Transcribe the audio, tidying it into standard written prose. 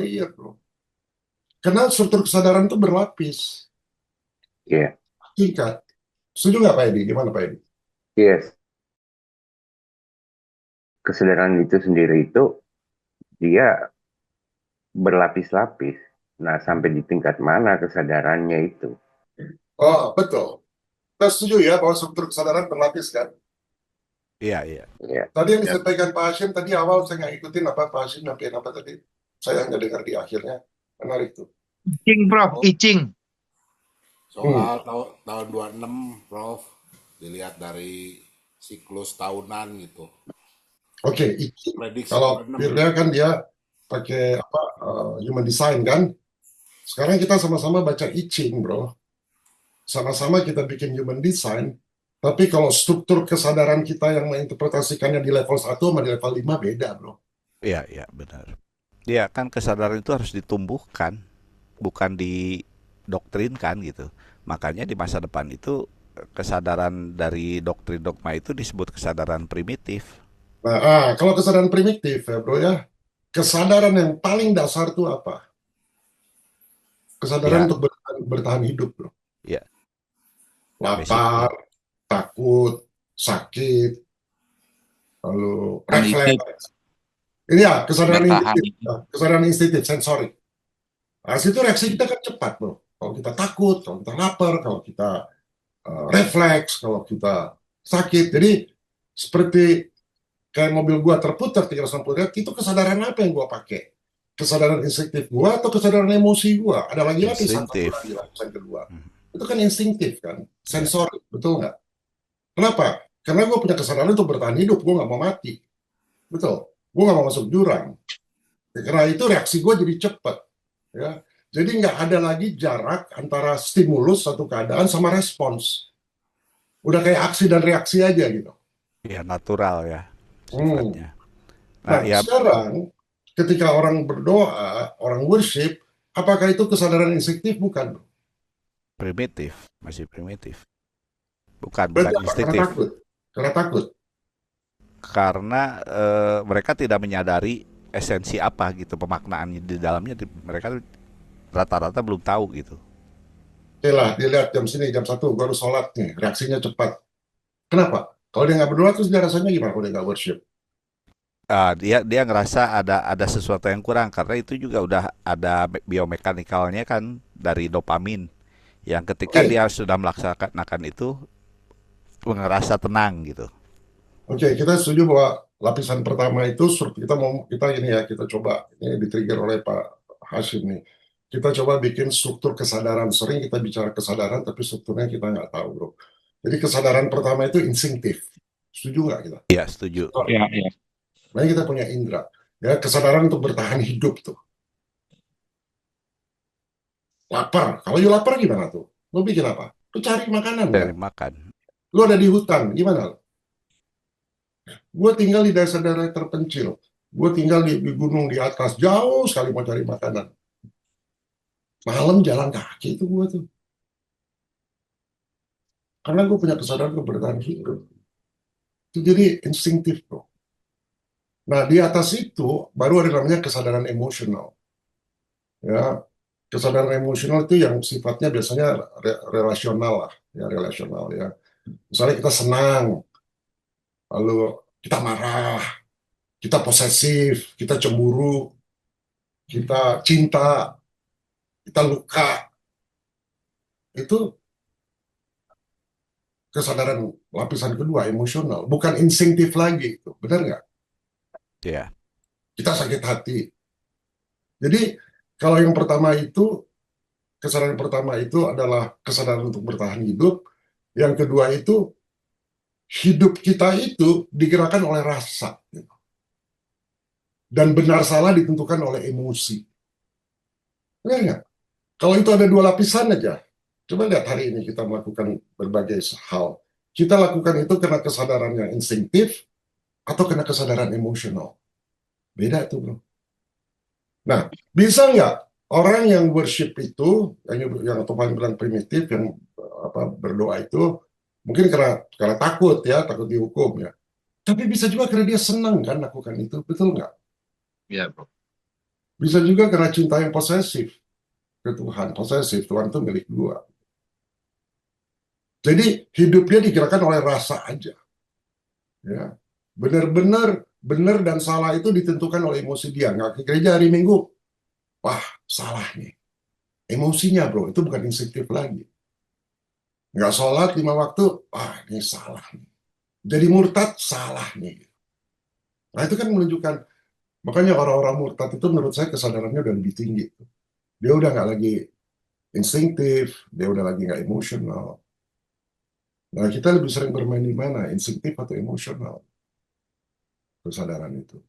layer, bro. Karena struktur kesadaran itu berlapis, Iya, tingkat. Setuju nggak Pak Edi? Gimana Pak Edi? yes. Kesadaran itu sendiri itu dia berlapis-lapis. Nah, sampai di tingkat mana kesadarannya itu? Oh, betul. Kita setuju ya bahwa struktur kesadaran berlapis kan? Iya, iya. Ya, Tadi yang disampaikan Pak Hashim, tadi awal saya nggak ikutin apa Pak Hashim nyampein apa tadi. Saya hanya dengar di akhirnya. Menarik tuh. Icing, Prof. Oh, Icing. soal tahun 26, Prof. Dilihat dari siklus tahunan gitu. Oke, Prediksi kalau 26. Firda kan dia pakai apa human design kan. Sekarang kita sama-sama baca I Ching, bro. Sama-sama kita bikin human design. Tapi kalau struktur kesadaran kita yang menginterpretasikannya di level 1 sama di level 5 beda, bro. Iya, iya, benar. Iya, kan kesadaran itu harus ditumbuhkan, bukan didoktrinkan gitu. Makanya di masa depan itu kesadaran dari doktrin dogma itu disebut kesadaran primitif. Nah, kalau kesadaran primitif ya, bro ya. Kesadaran yang paling dasar itu apa? Kesadaran Ya, untuk bertahan hidup, bro. ya, basic Lapar, need. takut, sakit, lalu Dan itu refleks. Ini ya, kesadaran bertahan instintif. itu. Nah, kesadaran instintif, sensori. Nah, situ reaksi kita kan cepat, bro. Kalau kita takut, kalau kita lapar, kalau kita refleks, kalau kita sakit. Jadi, seperti kayak mobil gua terputar 360 derajat, itu kesadaran apa yang gua pakai? Kesadaran instintif gua atau kesadaran emosi gua? Ada lagi lapisan satu Instinktif. lagi, lapisan kedua. Hmm. Itu kan instingtif kan, Ya, sensori, betul nggak? Kenapa? Karena gue punya kesadaran untuk bertahan hidup, gue nggak mau mati. Betul. Gue nggak mau masuk jurang. Ya, karena itu reaksi gue jadi cepat. Ya. Jadi nggak ada lagi jarak antara stimulus satu keadaan sama respons. Udah kayak aksi dan reaksi aja gitu. ya natural ya Hmm. sifatnya. Nah, Nah, ya sekarang ketika orang berdoa, orang worship, apakah itu kesadaran instingtif? Bukan. primitif, masih primitif. Bukan, bukan Berarti apa? Karena instingtif. takut. Karena takut. Karena mereka tidak menyadari esensi apa gitu, pemaknaannya di dalamnya mereka rata-rata belum tahu gitu. Oke lah, dilihat jam sini, jam 1, baru sholat nih, reaksinya cepat. Kenapa? Kalau dia nggak berdoa, terus dia rasanya gimana kalau dia nggak worship? Dia ngerasa ada sesuatu yang kurang karena itu juga udah ada biomekanikalnya kan dari dopamin yang ketika Oke, dia sudah melaksanakan itu ngerasa tenang gitu. oke, kita setuju bahwa lapisan pertama itu kita ini ya, kita coba ini di-trigger oleh Pak Hashim nih. Kita coba bikin struktur kesadaran. Sering kita bicara kesadaran, tapi strukturnya kita nggak tahu, bro. Jadi kesadaran pertama itu instinktif. Setuju nggak kita? Iya, setuju. Sorry. Ya, ya. Nah, kita punya indera. Ya, kesadaran untuk bertahan hidup tuh. Lapar. Kalau you lapar gimana tuh? Lu bikin apa? Lu cari makanan kan? Dari makan. Lu ada di hutan, gimana? Gue tinggal di daerah-daerah terpencil. Gue tinggal di gunung di atas, jauh sekali mau cari makanan. Malam jalan kaki itu gue tuh. Karena gue punya kesadaran untuk bertahan hidup. Itu jadi instinktif, bro. Nah, di atas itu baru ada namanya kesadaran emosional. Ya, kesadaran emosional itu yang sifatnya biasanya relasional lah, ya relasional ya. Misalnya kita senang, lalu kita marah, kita posesif, kita cemburu, kita cinta, kita luka. Itu kesadaran lapisan kedua, emosional, bukan instinktif lagi, benar nggak? Iya. Kita sakit hati. Jadi kalau yang pertama itu, kesadaran pertama itu adalah kesadaran untuk bertahan hidup. Yang kedua itu, hidup kita itu digerakkan oleh rasa. Dan benar salah ditentukan oleh emosi. Benar nggak? Kalau itu ada dua lapisan aja, coba lihat hari ini kita melakukan berbagai hal. Kita lakukan itu karena kesadaran yang instinktif atau karena kesadaran emosional. Beda itu, bro. Nah, bisa nggak orang yang worship itu, yang atau paling bilang primitif, yang berdoa itu, mungkin karena takut ya, takut dihukum ya. Tapi bisa juga karena dia senang kan lakukan itu, betul nggak? Ya, Bro. Bisa juga karena cinta yang posesif ke Tuhan. Posesif, Tuhan itu milik gua. Jadi hidupnya digerakkan oleh rasa aja. Ya. Benar-benar benar dan salah itu ditentukan oleh emosi dia. Nggak ke gereja hari Minggu, wah salah nih. Emosinya bro, itu bukan instinktif lagi. Nggak sholat 5 waktu, wah ini salah nih. Jadi murtad, salah nih. Nah itu kan menunjukkan, makanya orang-orang murtad itu menurut saya kesadarannya udah lebih tinggi. Dia udah nggak lagi instinktif, dia udah lagi nggak emosional. Nah kita lebih sering bermain di mana, instinktif atau emosional, kesadaran itu.